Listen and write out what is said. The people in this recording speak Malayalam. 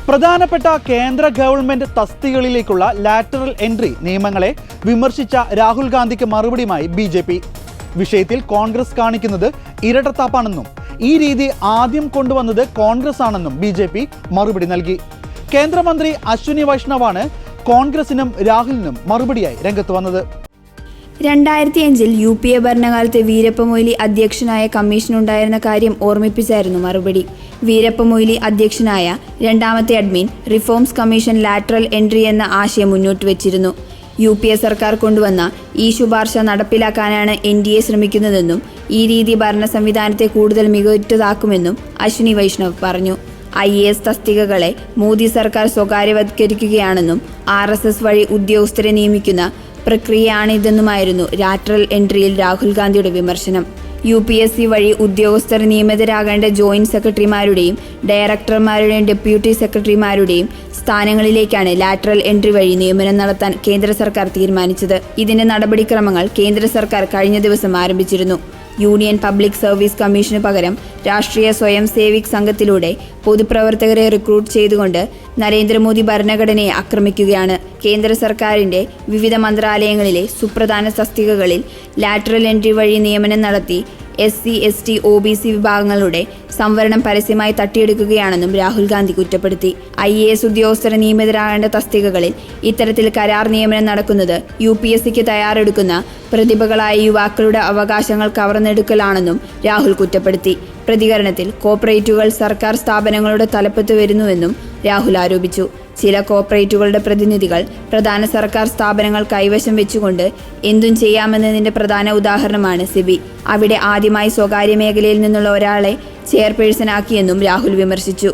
പ്രധാനപ്പെട്ട കേന്ദ്ര ഗവൺമെന്റ് തസ്തികകളിലേക്കുള്ള ലാറ്ററൽ എൻട്രി നിയമങ്ങളെ വിമർശിച്ച രാഹുൽ ഗാന്ധിക്ക് മറുപടിയുമായി ബിജെപി. വിഷയത്തിൽ കോൺഗ്രസ് കാണിക്കുന്നത് ഇരട്ടത്താപ്പാണെന്നും ഈ രീതി ആദ്യം കൊണ്ടുവന്നത് കോൺഗ്രസ് ആണെന്നും ബിജെപി മറുപടി നൽകി. കേന്ദ്രമന്ത്രി അശ്വിനി വൈഷ്ണവാണ് കോൺഗ്രസിനും രാഹുലിനും മറുപടിയായി രംഗത്ത് വന്നത്. 2005 UPA ഭരണകാലത്ത് വീരപ്പ മൊയ്ലി അധ്യക്ഷനായ കമ്മീഷനുണ്ടായിരുന്ന കാര്യം ഓർമ്മിപ്പിച്ചായിരുന്നു മറുപടി. വീരപ്പ മൊയ്ലി അധ്യക്ഷനായ രണ്ടാമത്തെ admin reforms commission lateral entry എന്ന ആശയം മുന്നോട്ട് വെച്ചിരുന്നു. UPA സർക്കാർ കൊണ്ടുവന്ന ഈ ശുപാർശ നടപ്പിലാക്കാനാണ് NDA ശ്രമിക്കുന്നതെന്നും ഈ രീതി ഭരണ സംവിധാനത്തെ കൂടുതൽ മികവുറ്റതാക്കുമെന്നും അശ്വിനി വൈഷ്ണവ് പറഞ്ഞു. IAS തസ്തികകളെ മോദി സർക്കാർ സ്വകാര്യവത്കരിക്കുകയാണെന്നും RSS വഴി ഉദ്യോഗസ്ഥരെ നിയമിക്കുന്ന പ്രക്രിയയാണിതെന്നുമായിരുന്നു ലാറ്ററൽ എൻട്രിയിൽ രാഹുൽ ഗാന്ധിയുടെ വിമർശനം. UPSC വഴി ഉദ്യോഗസ്ഥർ നിയമിതരാകേണ്ട ജോയിന്റ് സെക്രട്ടറിമാരുടെയും ഡയറക്ടർമാരുടെയും ഡെപ്യൂട്ടി സെക്രട്ടറിമാരുടെയും സ്ഥാനങ്ങളിലേക്കാണ് ലാറ്ററൽ എൻട്രി വഴി നിയമനം നടത്താൻ കേന്ദ്ര സർക്കാർ തീരുമാനിച്ചത്. ഇതിന്റെ നടപടിക്രമങ്ങൾ കേന്ദ്ര സർക്കാർ കഴിഞ്ഞ ദിവസം ആരംഭിച്ചിരുന്നു. യൂണിയൻ പബ്ലിക് സർവീസ് കമ്മീഷന് പകരം രാഷ്ട്രീയ സ്വയം സേവിക് സംഘത്തിലൂടെ പൊതുപ്രവർത്തകരെ റിക്രൂട്ട് ചെയ്തുകൊണ്ട് നരേന്ദ്രമോദി ഭരണഘടനയെ ആക്രമിക്കുകയാണ്. കേന്ദ്ര സർക്കാരിന്റെ വിവിധ മന്ത്രാലയങ്ങളിലെ സുപ്രധാന തസ്തികകളിൽ ലാറ്ററൽ എൻട്രി വഴി നിയമനം നടത്തി SC, ST, OBC വിഭാഗങ്ങളുടെ സംവരണം പരസ്യമായി തട്ടിയെടുക്കുകയാണെന്നും രാഹുൽ ഗാന്ധി കുറ്റപ്പെടുത്തി. IAS ഉദ്യോഗസ്ഥർ നിയമിതരാകേണ്ട തസ്തികകളിൽ ഇത്തരത്തിൽ കരാർ നിയമനം നടക്കുന്നത് UPSCക്ക് തയ്യാറെടുക്കുന്ന പ്രതിഭകളായ യുവാക്കളുടെ അവകാശങ്ങൾ കവർന്നെടുക്കലാണെന്നും രാഹുൽ കുറ്റപ്പെടുത്തി. പ്രതികരണത്തിൽ കോർപ്പറേറ്റുകൾ സർക്കാർ സ്ഥാപനങ്ങളുടെ തലപ്പത്ത് വരുന്നുവെന്നും രാഹുൽ ആരോപിച്ചു. ചില കോർപ്പറേറ്റുകളുടെ പ്രതിനിധികൾ പ്രധാന സർക്കാർ സ്ഥാപനങ്ങൾ കൈവശം വെച്ചുകൊണ്ട് എന്തും ചെയ്യാമെന്നതിന്റെ പ്രധാന ഉദാഹരണമാണ് സിബി. അവിടെ ആദ്യമായി സ്വകാര്യ മേഖലയിൽ നിന്നുള്ള ഒരാളെ ചെയർപേഴ്സണാക്കിയെന്നും രാഹുൽ വിമർശിച്ചു.